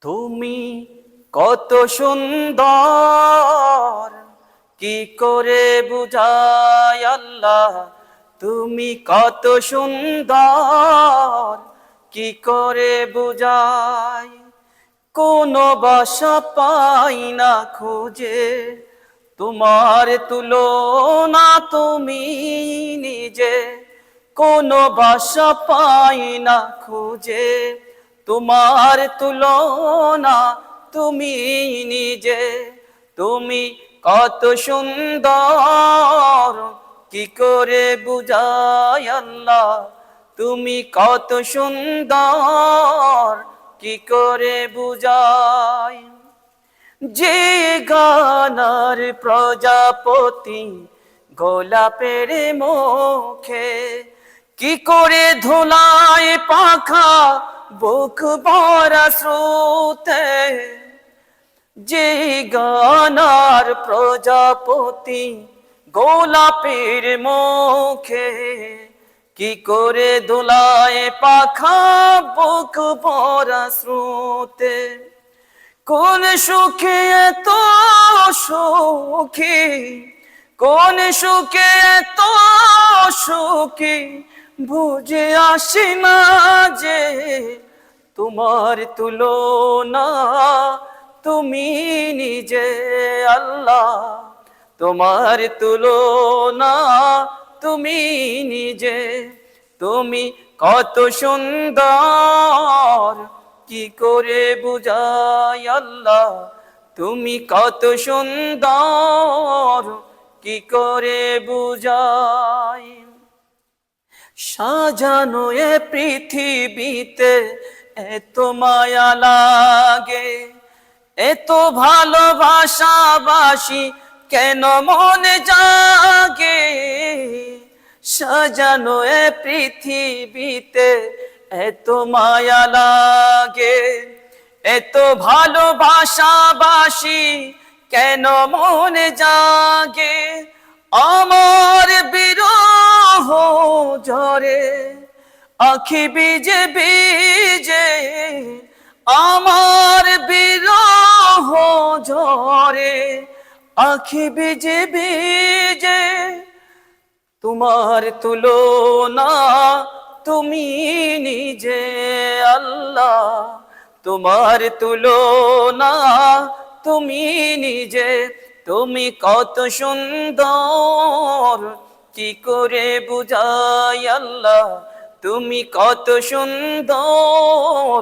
তুমি কত সুন্দর, কি করে বুঝাই আল্লাহ। তুমি কত সুন্দর, কি করে বুঝাই। কোনো ভাষা পাই না খুঁজে, তোমার তুলনা তুমি নিজে। কোনো ভাষা পাই না খুঁজে, তোমার তুলনা তুমি নিজে। তুমি কত সুন্দর, কি করে বুঝাই আল্লাহ। তুমি কত সুন্দর, কি করে বুঝাই। যে গানার প্রজাপতি গোলাপের মুখে, কি করে ধুলায় পাখা বুক ভরা স্রোতে। যে গানার প্রজাপতি গোলাপের মুখে, কি করে ধুলায় পাখা বুক ভরা স্রোতে। কোন সুখে এত সুখী, কোন সুখে এত সুখী, বুঝে আসে না যে তোমার তুলনা তুমি নিজে আল্লাহ। তোমার তুলনা তুমি নিজে। তুমি কত সুন্দর, কি করে বুঝাই আল্লাহ। তুমি কত সুন্দর, কি করে বুঝাই। সাজানো এ পৃথিবীতে এত মায়া লাগে, এত ভালোবাসাবাসি কেন মনে জাগে। সাজানো এ পৃথিবীতে এত মায়া লাগে, এত ভালোবাসাবাসি কেন মনে জাগে। আমার বিরহ ঝরে আখি ভিজে ভিজে, আমার বিরহ ঝরে আখি ভিজে ভিজে। তোমার তুলনা তুমি নিজে আল্লাহ। তোমার তুলনা তুমি নিজে। তুমি কত সুন্দর, কি করে বুঝাই আল্লাহ। তুমি কত সুন্দর,